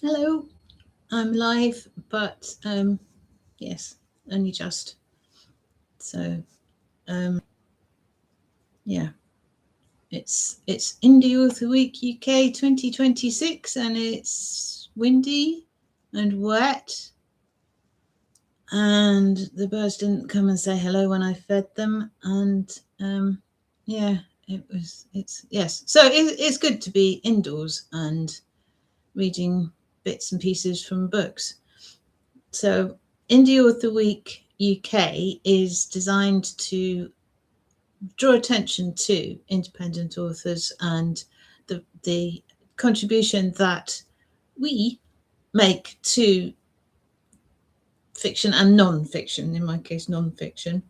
Hello, I'm live, but yes, only just. So yeah, it's Indie Author Week UK 2026, and it's windy and wet, and the birds didn't come and say hello when I fed them, and yeah, it's yes. So it's good to be indoors and reading bits and pieces from books. So, Indie Author Week UK is designed to draw attention to independent authors and the contribution that we make to fiction and non-fiction, in my case, non-fiction,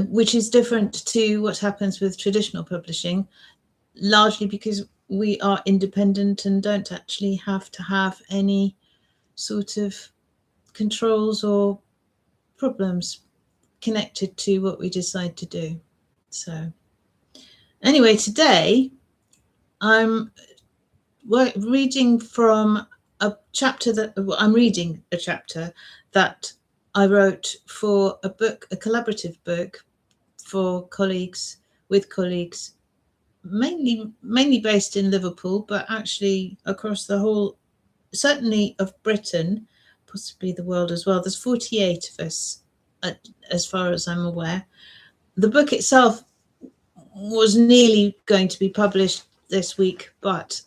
which is different to what happens with traditional publishing, largely because we are independent and don't actually have to have any sort of controls or problems connected to what we decide to do. So, anyway, today I'm reading from a chapter that I'm reading a chapter that I wrote for a book, a collaborative book for colleagues, with colleagues, mainly based in Liverpool, but actually across the whole, certainly of Britain, possibly the world as well. There's 48 of us, as far as I'm aware. The book itself was nearly going to be published this week, but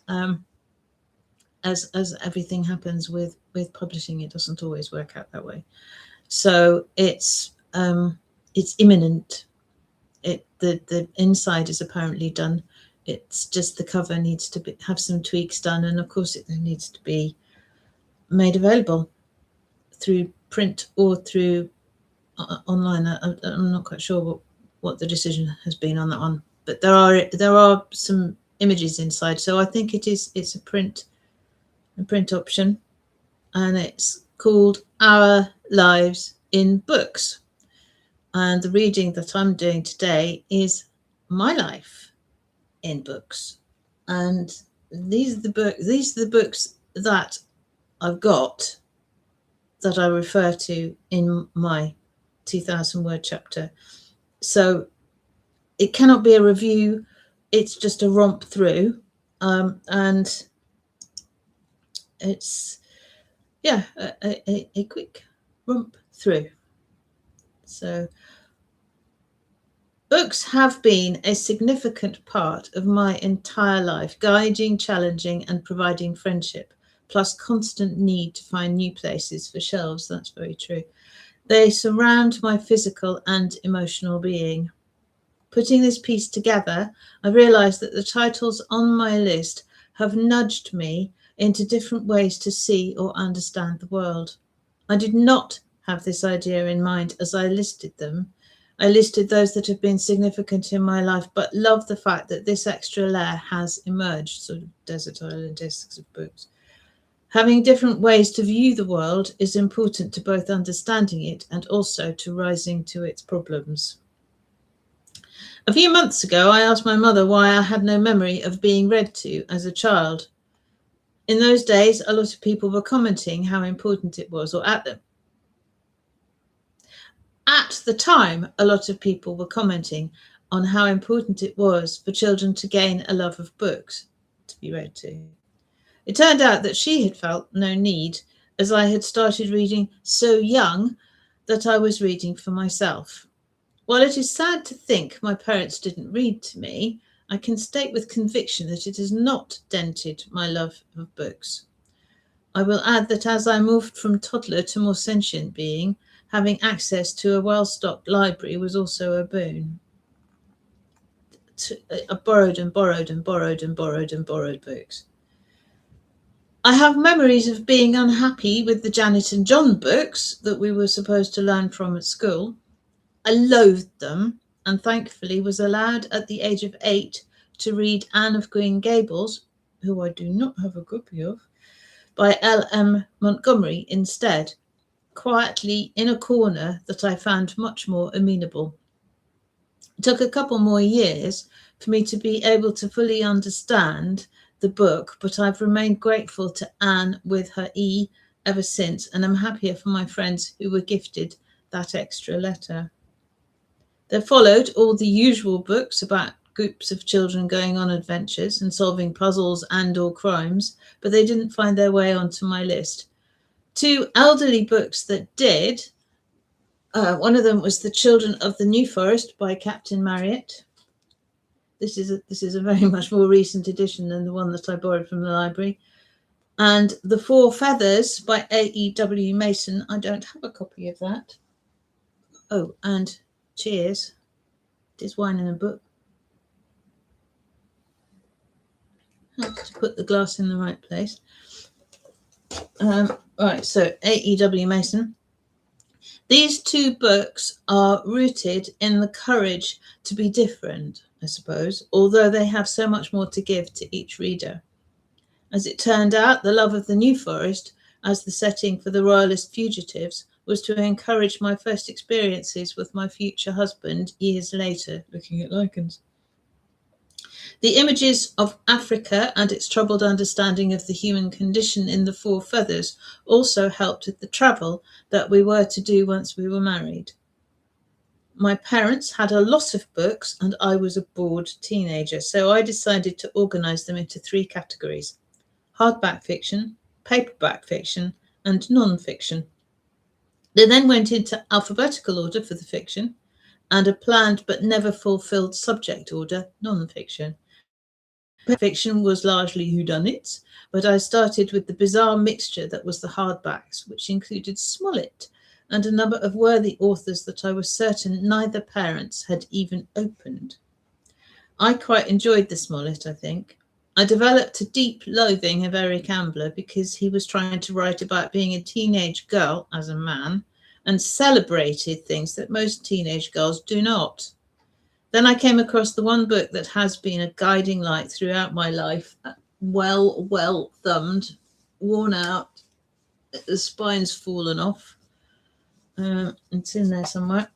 as everything happens with publishing, it doesn't always work out that way. So it's imminent. The inside is apparently done. It's just the cover needs to have some tweaks done, and of course it then needs to be made available through print or through online. I'm not quite sure what the decision has been on that one, but there are some images inside, so I think it's a print option, and it's called Our Lives in Books. And the reading that I'm doing today is My Life in Books, and these are the books that I've got that I refer to in my 2,000 word chapter. So it cannot be a review, it's just a romp through, and it's a quick romp through. So books have been a significant part of my entire life, guiding, challenging, and providing friendship, plus constant need to find new places for shelves. That's very true. They surround my physical and emotional being. Putting this piece together, I realised that the titles on my list have nudged me into different ways to see or understand the world. I did not have this idea in mind as I listed them. I listed those that have been significant in my life, but love the fact that this extra layer has emerged, sort of desert island discs of books. Having different ways to view the world is important to both understanding it and also to rising to its problems. A few months ago, I asked my mother why I had no memory of being read to as a child. In those days, a lot of people were commenting how important it was, or at the time, a lot of people were commenting on how important it was for children to gain a love of books to be read to. It turned out that she had felt no need, as I had started reading so young that I was reading for myself. While it is sad to think my parents didn't read to me, I can state with conviction that it has not dented my love of books. I will add that as I moved from toddler to more sentient being, having access to a well-stocked library was also a boon. I borrowed and borrowed and borrowed and borrowed and borrowed books. I have memories of being unhappy with the Janet and John books that we were supposed to learn from at school. I loathed them, and thankfully was allowed at the age of 8 to read Anne of Green Gables, who I do not have a copy of, by L.M. Montgomery instead, quietly in a corner that I found much more amenable. It took a couple more years for me to be able to fully understand the book, but I've remained grateful to Anne with her E ever since, and I'm happier for my friends who were gifted that extra letter. There followed all the usual books about groups of children going on adventures and solving puzzles and or crimes, but they didn't find their way onto my list. Two elderly books that did. One of them was The Children of the New Forest by Captain Marryat. This is a very much more recent edition than the one that I borrowed from the library. And The Four Feathers by A.E.W. Mason. I don't have a copy of that. Oh, and cheers. There's wine in a book. I have to put the glass in the right place. Right, so A.E.W. Mason. These two books are rooted in the courage to be different, I suppose, although they have so much more to give to each reader. As it turned out, the love of the New Forest as the setting for the Royalist fugitives was to encourage my first experiences with my future husband years later, looking at lichens. The images of Africa and its troubled understanding of the human condition in The Four Feathers also helped with the travel that we were to do once we were married. My parents had a lot of books and I was a bored teenager, so I decided to organise them into three categories: hardback fiction, paperback fiction, and non-fiction. They then went into alphabetical order for the fiction and a planned but never fulfilled subject order, non-fiction. Fiction was largely whodunits, but I started with the bizarre mixture that was the hardbacks, which included Smollett and a number of worthy authors that I was certain neither parents had even opened. I quite enjoyed the Smollett, I think. I developed a deep loathing of Eric Ambler because he was trying to write about being a teenage girl as a man and celebrated things that most teenage girls do not. Then I came across the one book that has been a guiding light throughout my life. Well thumbed, worn out, the spine's fallen off. It's in there somewhere.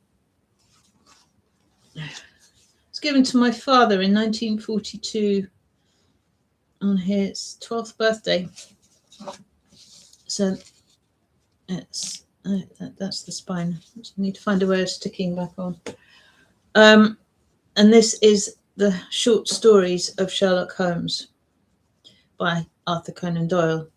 It's given to my father in 1942 on his 12th birthday. So it's that's the spine. I just need to find a way of sticking back on. And this is the short stories of Sherlock Holmes by Arthur Conan Doyle.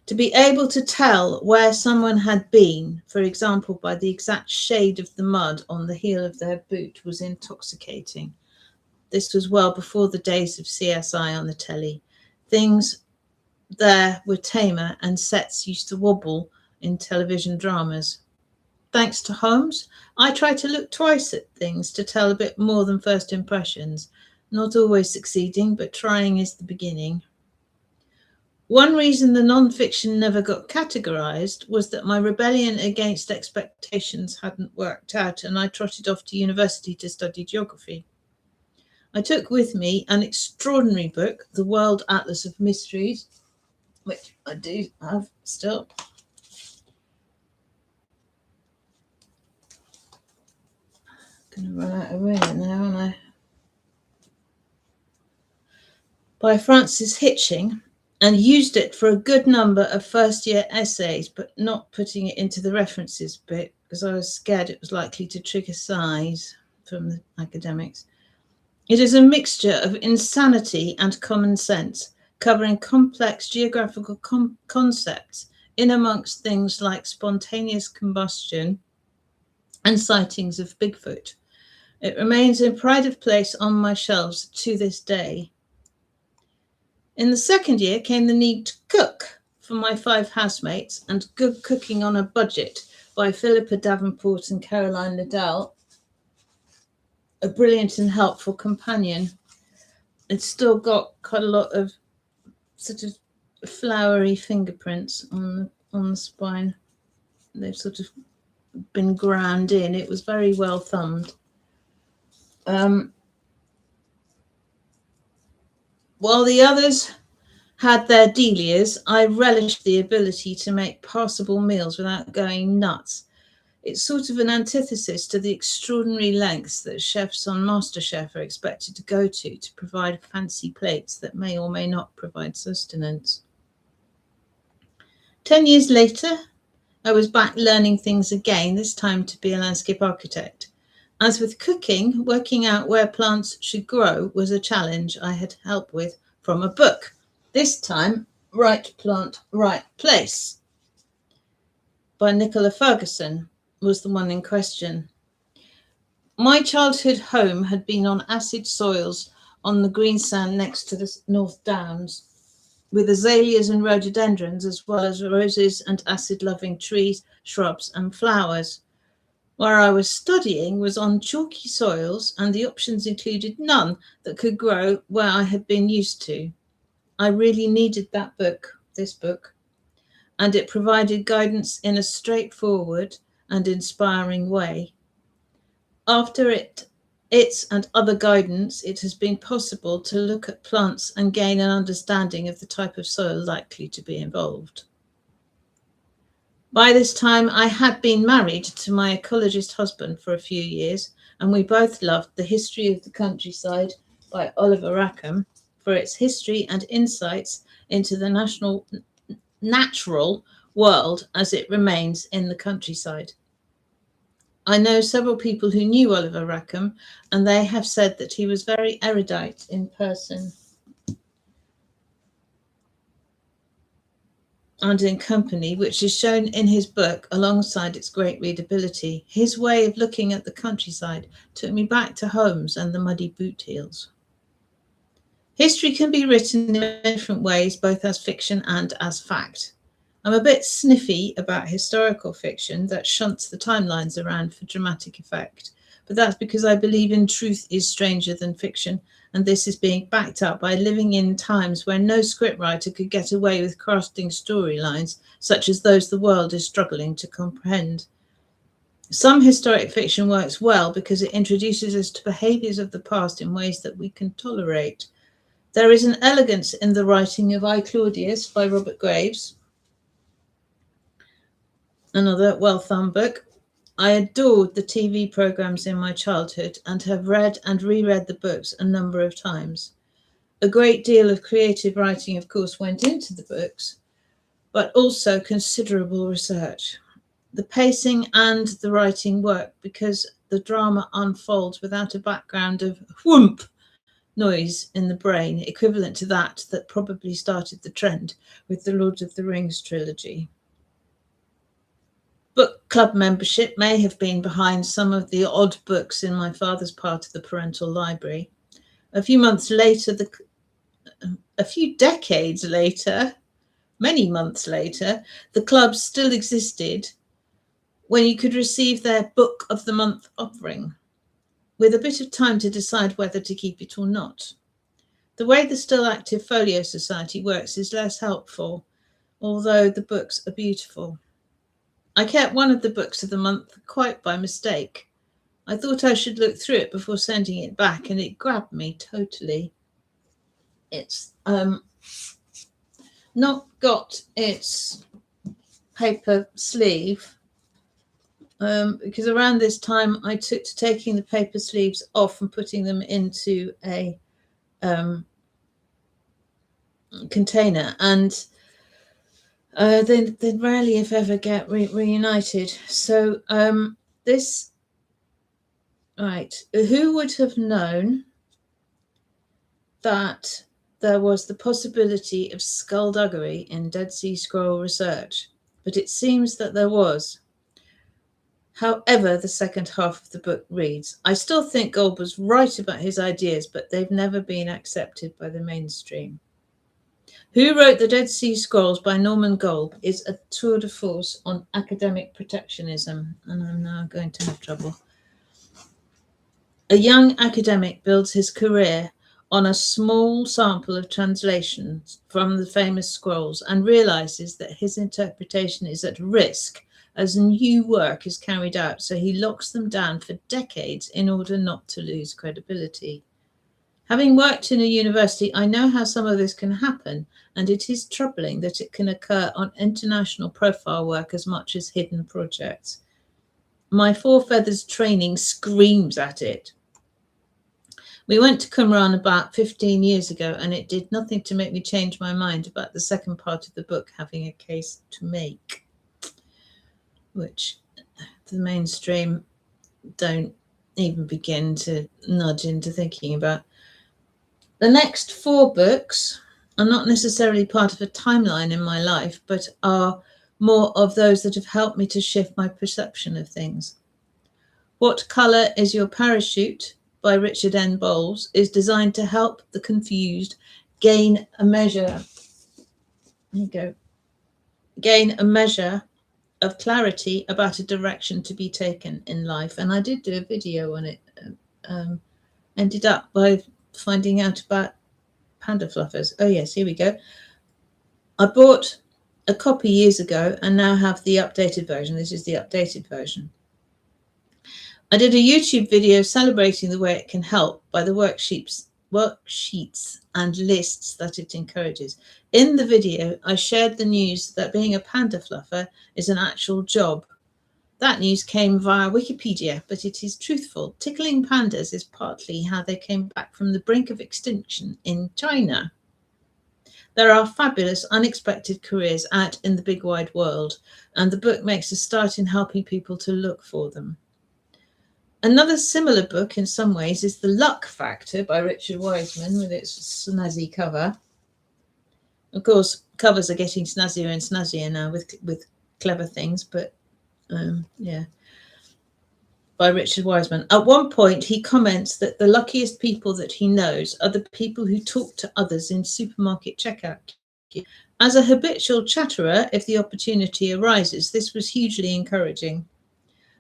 To be able to tell where someone had been, for example, by the exact shade of the mud on the heel of their boot, was intoxicating. This was well before the days of CSI on the telly. Things there were tamer and sets used to wobble in television dramas. Thanks to Holmes, I try to look twice at things to tell a bit more than first impressions. Not always succeeding, but trying is the beginning. One reason the non-fiction never got categorised was that my rebellion against expectations hadn't worked out and I trotted off to university to study geography. I took with me an extraordinary book, The World Atlas of Mysteries, which I do have still. Going to run out of room now, aren't I? By Francis Hitching, and used it for a good number of first-year essays, but not putting it into the references bit because I was scared it was likely to trigger sighs from the academics. It is a mixture of insanity and common sense, covering complex geographical concepts in amongst things like spontaneous combustion and sightings of Bigfoot. It remains in pride of place on my shelves to this day. In the second year came the need to cook for my 5 housemates and Good Cooking on a Budget by Philippa Davenport and Caroline Liddell, a brilliant and helpful companion. It's still got quite a lot of sort of flowery fingerprints on the spine. They've sort of been ground in. It was very well thumbed. While the others had their delias, I relished the ability to make passable meals without going nuts. It's sort of an antithesis to the extraordinary lengths that chefs on MasterChef are expected to go to provide fancy plates that may or may not provide sustenance. 10 years later, I was back learning things again, this time to be a landscape architect. As with cooking, working out where plants should grow was a challenge I had help with from a book. This time, Right Plant, Right Place by Nicola Ferguson was the one in question. My childhood home had been on acid soils on the green sand next to the North Downs, with azaleas and rhododendrons, as well as roses and acid-loving trees, shrubs and flowers. Where I was studying was on chalky soils, and the options included none that could grow where I had been used to. I really needed this book, and it provided guidance in a straightforward and inspiring way. After its and other guidance, it has been possible to look at plants and gain an understanding of the type of soil likely to be involved. By this time, I had been married to my ecologist husband for a few years, and we both loved The History of the Countryside by Oliver Rackham for its history and insights into the natural world as it remains in the countryside. I know several people who knew Oliver Rackham, and they have said that he was very erudite in person and in company, which is shown in his book alongside its great readability. His way of looking at the countryside took me back to Holmes and the muddy boot heels. History can be written in different ways, both as fiction and as fact. I'm a bit sniffy about historical fiction that shunts the timelines around for dramatic effect, but that's because I believe in truth is stranger than fiction, and this is being backed up by living in times where no scriptwriter could get away with crafting storylines such as those the world is struggling to comprehend. Some historic fiction works well because it introduces us to behaviours of the past in ways that we can tolerate. There is an elegance in the writing of I, Claudius by Robert Graves, another well-thumbed book. I adored the TV programs in my childhood and have read and reread the books a number of times. A great deal of creative writing, of course, went into the books, but also considerable research. The pacing and the writing work because the drama unfolds without a background of whoomp noise in the brain, equivalent to that probably started the trend with the Lord of the Rings trilogy. Book club membership may have been behind some of the odd books in my father's part of the parental library. A few decades later, many months later, the club still existed when you could receive their Book of the Month offering, with a bit of time to decide whether to keep it or not. The way the still active Folio Society works is less helpful, although the books are beautiful. I kept one of the books of the month quite by mistake. I thought I should look through it before sending it back, and it grabbed me totally. It's not got its paper sleeve, because around this time I took to taking the paper sleeves off and putting them into a container, and they rarely, if ever, get reunited. So who would have known that there was the possibility of skullduggery in Dead Sea Scroll research? But it seems that there was. However, the second half of the book reads, I still think Golb was right about his ideas, but they've never been accepted by the mainstream. Who Wrote the Dead Sea Scrolls by Norman Golb is a tour de force on academic protectionism, and I'm now going to have trouble. A young academic builds his career on a small sample of translations from the famous scrolls and realizes that his interpretation is at risk as new work is carried out, so he locks them down for decades in order not to lose credibility. Having worked in a university, I know how some of this can happen, and it is troubling that it can occur on international profile work as much as hidden projects. My Four Feathers training screams at it. We went to Qumran about 15 years ago, and it did nothing to make me change my mind about the second part of the book having a case to make, which the mainstream don't even begin to nudge into thinking about. The next 4 books are not necessarily part of a timeline in my life, but are more of those that have helped me to shift my perception of things. What Colour is Your Parachute by Richard N. Bowles is designed to help the confused gain a measure of clarity about a direction to be taken in life. And I did do a video on it. Ended up by finding out about panda fluffers. Oh yes, here we go. I bought a copy years ago and now have the updated version. This is the updated version. I did a YouTube video celebrating the way it can help by the worksheets and lists that it encourages. In the video, I shared the news that being a panda fluffer is an actual job. That news came via Wikipedia, but it is truthful. Tickling pandas is partly how they came back from the brink of extinction in China. There are fabulous, unexpected careers out in the big wide world, and the book makes a start in helping people to look for them. Another similar book in some ways is The Luck Factor by Richard Wiseman with its snazzy cover. Of course, covers are getting snazzier and snazzier now with clever things, but yeah, by Richard Wiseman. At one point, he comments that the luckiest people that he knows are the people who talk to others in supermarket checkout. As a habitual chatterer, if the opportunity arises, this was hugely encouraging.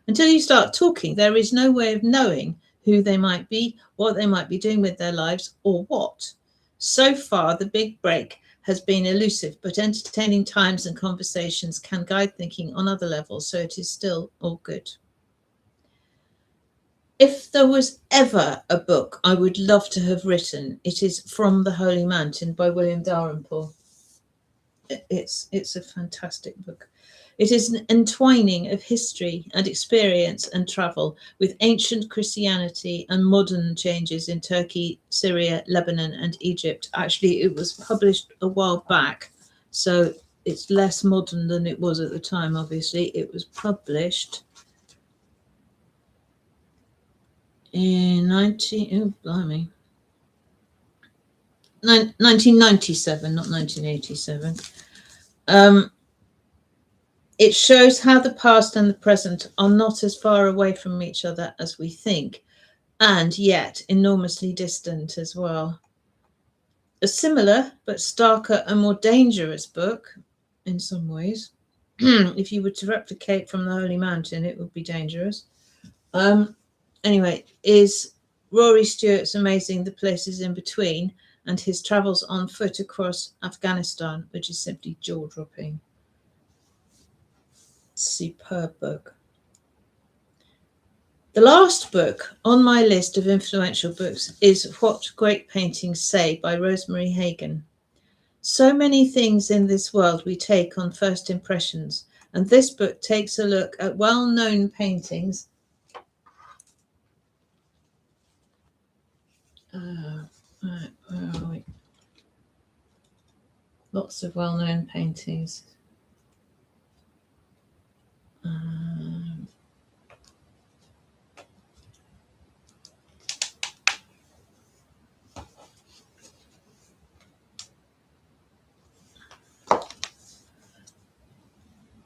Until you start talking, there is no way of knowing who they might be, what they might be doing with their lives, or what. So far, the big break has been elusive, but entertaining times and conversations can guide thinking on other levels, so it is still all good. If there was ever a book I would love to have written, it is From the Holy Mountain by William Dalrymple. It's a fantastic book. It is an entwining of history and experience and travel with ancient Christianity and modern changes in Turkey, Syria, Lebanon, and Egypt. Actually, it was published a while back, so it's less modern than it was at the time, obviously. It was published in 1997, not 1987. It shows how the past and the present are not as far away from each other as we think, and yet enormously distant as well. A similar but starker and more dangerous book, in some ways. If you were to replicate From the Holy Mountain, it would be dangerous. Anyway, is Rory Stewart's amazing The Places in Between and his travels on foot across Afghanistan, which is simply jaw-dropping. Superb book. The last book on my list of influential books is What Great Paintings Say by Rosemary Hagan. So many things in this world we take on first impressions, and this book takes a look at well-known paintings. Right, where are we? Lots of well-known paintings.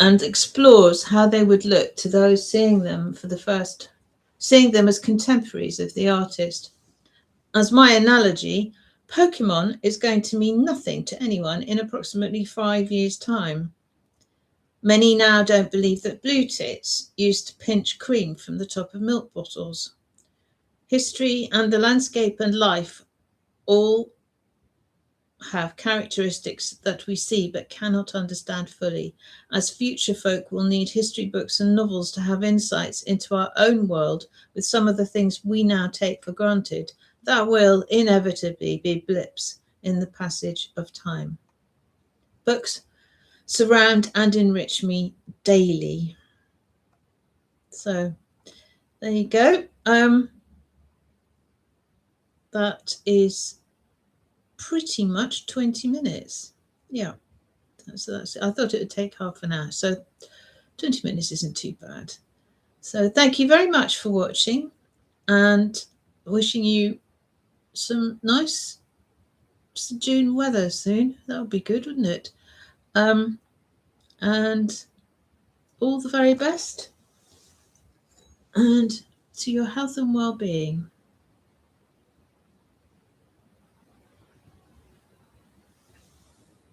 And explores how they would look to those seeing them as contemporaries of the artist. As my analogy, Pokemon is going to mean nothing to anyone in approximately 5 years' time. Many now don't believe that blue tits used to pinch cream from the top of milk bottles. History and the landscape and life all have characteristics that we see but cannot understand fully. As future folk will need history books and novels to have insights into our own world with some of the things we now take for granted, that will inevitably be blips in the passage of time. Books surround and enrich me daily. So there you go. That is pretty much 20 minutes. Yeah. So that's it. I thought it would take half an hour. So 20 minutes isn't too bad. So thank you very much for watching, and wishing you some nice June weather soon. That would be good, wouldn't it? And all the very best, and to your health and well-being.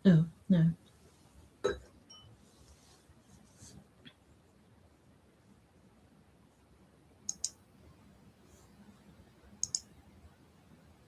Oh, no.